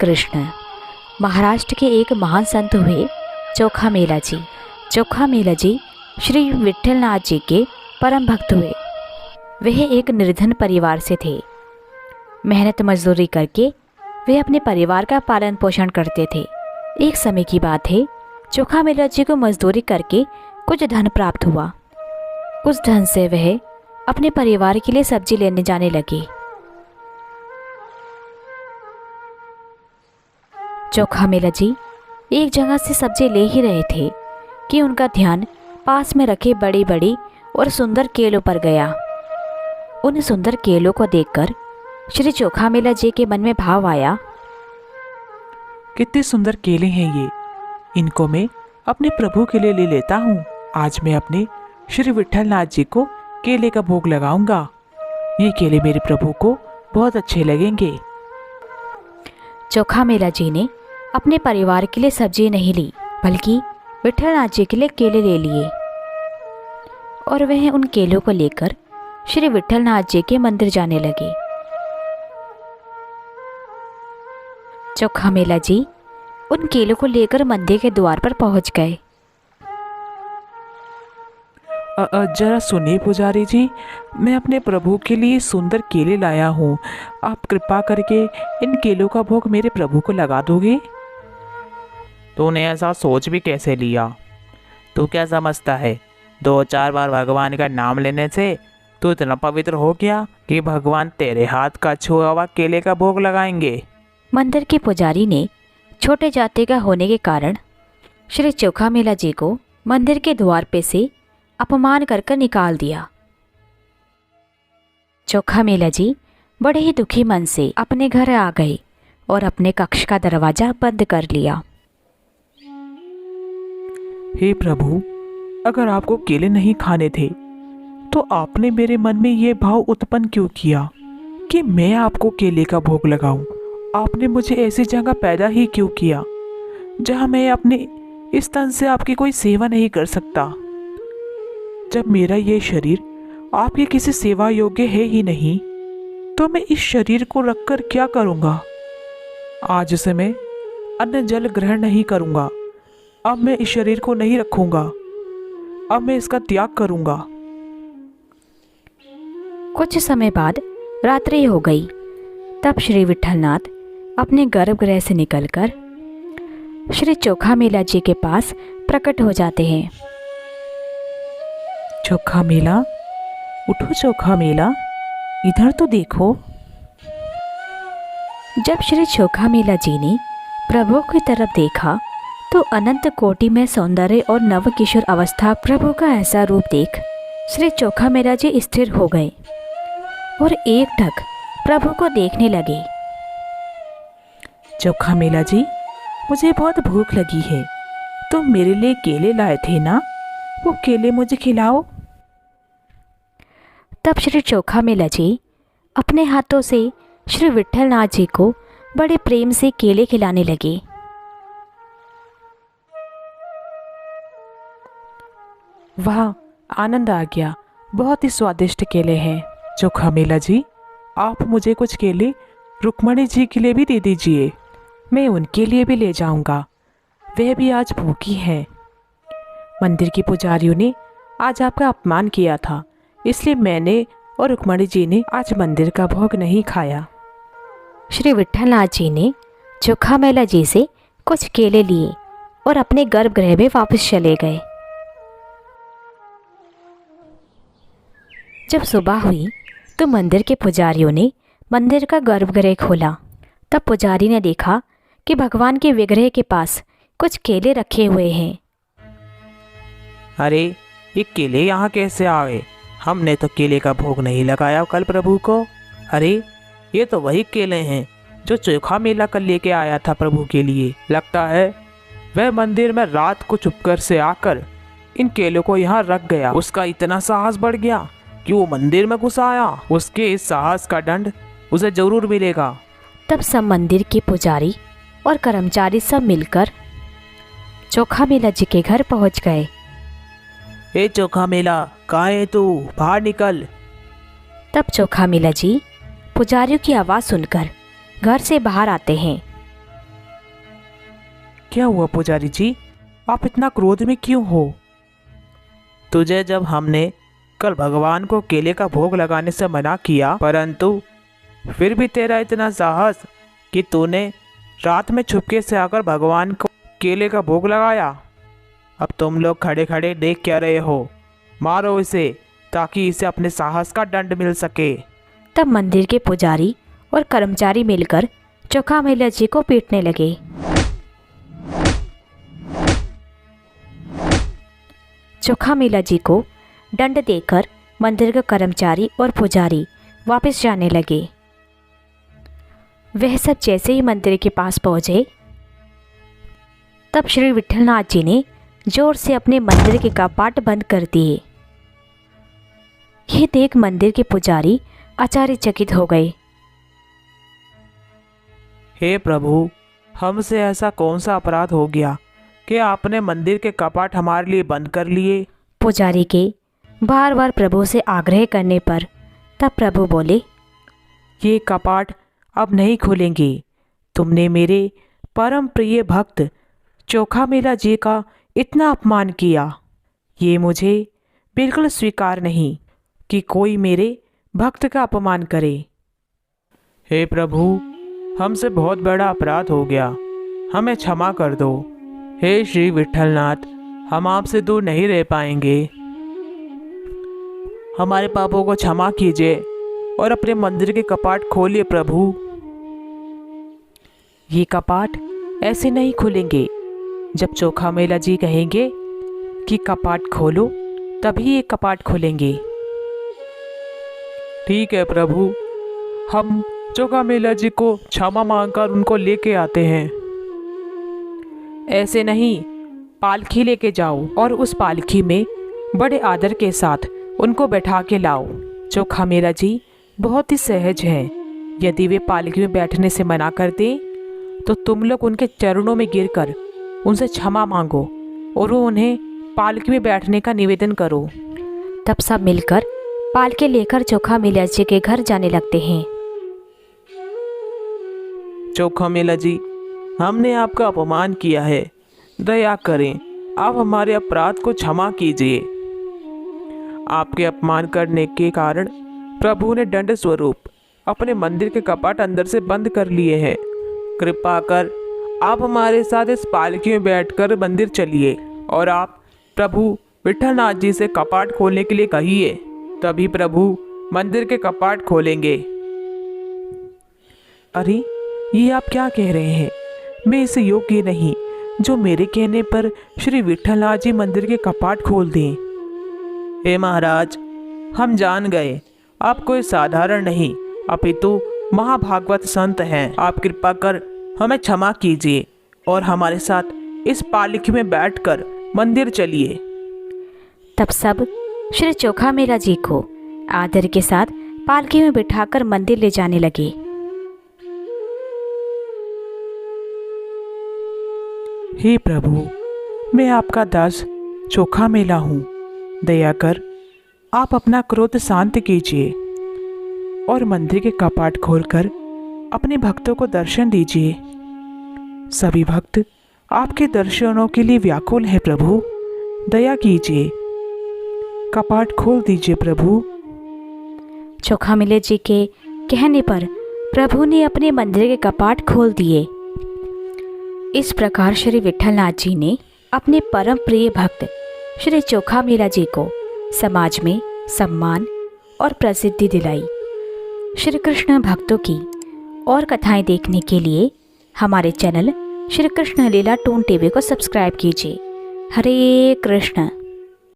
कृष्ण। महाराष्ट्र के एक महान संत हुए चोखा मेला जी। चोखा मेला जी श्री विट्ठलनाथ जी के परम भक्त हुए। वह एक निर्धन परिवार से थे। मेहनत मजदूरी करके वे अपने परिवार का पालन पोषण करते थे। एक समय की बात है, चोखा मेला जी को मजदूरी करके कुछ धन प्राप्त हुआ। उस धन से वह अपने परिवार के लिए सब्जी लेने जाने लगे। चोखा मेला जी एक जगह से सब्जी ले ही रहे थे कि उनका ध्यान पास में रखे बड़ी बड़ी और सुंदर केलों पर गया। उन सुंदर केलों को देखकर श्री चोखा मेला जी के मन में भाव आया, कितने सुंदर केले हैं ये, इनको मैं अपने प्रभु के लिए ले लेता हूँ। आज मैं अपने श्री विट्ठलनाथ जी को केले का भोग लगाऊंगा। ये केले मेरे प्रभु को बहुत अच्छे लगेंगे। चोखा मेला जी ने अपने परिवार के लिए सब्जी नहीं ली, बल्कि विट्ठलनाथ जी के लिए केले ले लिए और वह उन केलों को लेकर श्री विट्ठलनाथ जी के मंदिर जाने लगे। चोखा मेला जी उन केलों को लेकर मंदिर के द्वार पर पहुंच गए। जरा सुनिए पुजारी जी, मैं अपने प्रभु के लिए सुंदर केले लाया हूँ। आप कृपा करके इन केलों का भोग मेरे प्रभु को लगा दोगे? तूने ऐसा सोच भी कैसे लिया? तू क्या समझता है, 2-4 बार भगवान का नाम लेने से तू इतना पवित्र हो गया कि भगवान तेरे हाथ का छुआ हुआ केले का भोग लगाएंगे? मंदिर के पुजारी ने छोटे जाति का होने के कारण श्री चोखा मेला जी को मंदिर के द्वार पे से अपमान कर निकाल दिया। चोखा मेला जी बड़े ही दुखी मन से अपने घर आ गए और अपने कक्ष का दरवाजा बंद कर लिया। हे प्रभु, अगर आपको केले नहीं खाने थे तो आपने मेरे मन में ये भाव उत्पन्न क्यों किया कि मैं आपको केले का भोग लगाऊं? आपने मुझे ऐसी जगह पैदा ही क्यों किया जहां मैं अपने इस तन से आपकी कोई सेवा नहीं कर सकता? जब मेरा ये शरीर आपके किसी सेवा योग्य है ही नहीं, तो मैं इस शरीर को रखकर क्या करूंगा? आज से मैं अन्न जल ग्रहण नहीं करूंगा। अब मैं इस शरीर को नहीं रखूंगा। अब मैं इसका त्याग करूंगा। कुछ समय बाद रात्रि हो गई। तब श्री विट्ठलनाथ अपने गर्भगृह से निकलकर श्री चोखा मेला जी के पास प्रकट हो जाते हैं। चोखा मेला, उठो चोखा मेला, इधर तो देखो। जब श्री चोखा मेला जी ने प्रभु की तरफ देखा तो अनंत कोटि में सौंदर्य और नव किशोर अवस्था प्रभु का ऐसा रूप देख श्री चोखा मेला जी स्थिर हो गए और एकटक प्रभु को देखने लगे। चोखा मेला जी, मुझे बहुत भूख लगी है। तुम मेरे लिए केले लाए थे ना? वो केले मुझे खिलाओ। तब श्री चोखा मेला जी अपने हाथों से श्री विट्ठलनाथ जी को बड़े प्रेम से केले खिलाने लगे। वाह, आनंद आ गया। बहुत ही स्वादिष्ट केले हैं। चोखा मेला जी, आप मुझे कुछ केले रुक्मणी जी के लिए भी दे दीजिए। मैं उनके लिए भी ले जाऊंगा। वह भी आज भूखी हैं। मंदिर के पुजारियों ने आज आपका अपमान किया था, इसलिए मैंने और रुक्मणी जी ने आज मंदिर का भोग नहीं खाया। श्री विट्ठलनाथ जी ने चोखा मेला जी से कुछ केले लिए और अपने गर्भगृह में वापस चले गए। जब सुबह हुई तो मंदिर के पुजारियों ने मंदिर का गर्भगृह खोला। तब पुजारी ने देखा कि भगवान के विग्रह के पास कुछ केले रखे हुए हैं। अरे, ये केले यहाँ कैसे आ गए? हमने तो केले का भोग नहीं लगाया कल प्रभु को। अरे, ये तो वही केले हैं जो चोखा मेला कल लेके आया था प्रभु के लिए। लगता है वह मंदिर में रात को चुपकर से आकर इन केलों को यहाँ रख गया। उसका इतना साहस बढ़ गया कि वो मंदिर में घुस आया। उसके इस साहस का दंड उसे जरूर मिलेगा। तब सब मंदिर के पुजारी और कर्मचारी सब मिलकर चोखा मेला जी के घर पहुंच गए। ए चोखा मेला, कहाँ है तू? बाहर निकल। तब चोखा मेला जी पुजारियों की आवाज़ सुनकर घर से बाहर आते हैं क्या हुआ पुजारी जी, आप इतना क्रोध में क्यों हो? तुझे जब हमने कल भगवान को केले का भोग लगाने से मना किया, परंतु फिर भी तेरा इतना साहस कि तूने रात में छुपके से आकर भगवान को केले का भोग लगाया। अब तुम लोग खड़े खड़े देख क्या रहे हो? मारो इसे ताकि इसे अपने साहस का दंड मिल सके। तब मंदिर के पुजारी और कर्मचारी मिलकर चोखा मैला जी को पीटने लगे। चोखा मैला जी को दंड देकर मंदिर के कर्मचारी और पुजारी वापस जाने लगे। वह सब जैसे ही मंदिर के पास पहुंचे, तब श्री विट्ठलनाथ जी ने जोर से अपने मंदिर के कपाट बंद कर दिए। यह देख मंदिर के पुजारी आश्चर्यचकित हो गए। हे प्रभु, हमसे ऐसा कौन सा अपराध हो गया कि आपने मंदिर के कपाट हमारे लिए बंद कर लिए? पुजारी के बार बार प्रभु से आग्रह करने पर तब प्रभु बोले, ये कपाट अब नहीं खुलेंगे। तुमने मेरे परम प्रिय भक्त चोखा मैला जी का इतना अपमान किया। ये मुझे बिल्कुल स्वीकार नहीं कि कोई मेरे भक्त का अपमान करे। हे प्रभु, हमसे बहुत बड़ा अपराध हो गया, हमें क्षमा कर दो। हे श्री विट्ठलनाथ, हम आपसे दूर नहीं रह पाएंगे। हमारे पापों को क्षमा कीजिए और अपने मंदिर के कपाट खोलिए प्रभु। ये कपाट ऐसे नहीं खुलेंगे। जब चोखा मैला जी कहेंगे कि कपाट खोलो, तभी ये कपाट खुलेंगे। ठीक है प्रभु, हम चोखा मैला जी को क्षमा मांगकर उनको लेके आते हैं। ऐसे नहीं, पालकी लेके जाओ और उस पालकी में बड़े आदर के साथ उनको बैठा के लाओ। चोखा मैला जी बहुत ही सहज हैं। यदि वे पालकी में बैठने से मना कर दें तो तुम लोग उनके चरणों में गिरकर उनसे क्षमा मांगो और वो उन्हें पालकी में बैठने का निवेदन करो। तब सब मिलकर पालकी लेकर चोखा मैला जी के घर जाने लगते हैं। चोखा मैला जी, हमने आपका अपमान किया है, दया करें, आप हमारे अपराध को क्षमा कीजिए। आपके अपमान करने के कारण प्रभु ने दंड स्वरूप अपने मंदिर के कपाट अंदर से बंद कर लिए हैं। कृपा कर आप हमारे साथ इस पालकी में बैठकर मंदिर चलिए और आप प्रभु विट्ठलनाथ जी से कपाट खोलने के लिए कहिए, तभी प्रभु मंदिर के कपाट खोलेंगे। अरे, ये आप क्या कह रहे हैं? मैं इस योग्य नहीं जो मेरे कहने पर श्री विट्ठलनाथ जी मंदिर के कपाट खोल दें। हे महाराज, हम जान गए आप कोई साधारण नहीं अपितु महाभागवत संत हैं। आप कृपा कर हमें क्षमा कीजिए और हमारे साथ इस पालकी में बैठकर मंदिर चलिए। तब सब श्री चोखा मैला जी को आदर के साथ पालकी में बिठाकर मंदिर ले जाने लगे। हे प्रभु, मैं आपका दास चोखा मैला हूँ। दया कर आप अपना क्रोध शांत कीजिए और मंदिर के कपाट खोलकर अपने भक्तों को दर्शन दीजिए। सभी भक्त आपके दर्शनों के लिए व्याकुल हैं प्रभु, दया कीजिए, कपाट खोल दीजिए प्रभु। चोखा मैला जी के कहने पर प्रभु ने अपने मंदिर के कपाट खोल दिए। इस प्रकार श्री विट्ठलनाथ जी ने अपने परम प्रिय भक्त श्री चोखा मैला जी को समाज में सम्मान और प्रसिद्धि दिलाई। श्री कृष्ण भक्तों की और कथाएं देखने के लिए हमारे चैनल श्री कृष्ण लीला टून टीवी को सब्सक्राइब कीजिए। हरे कृष्ण।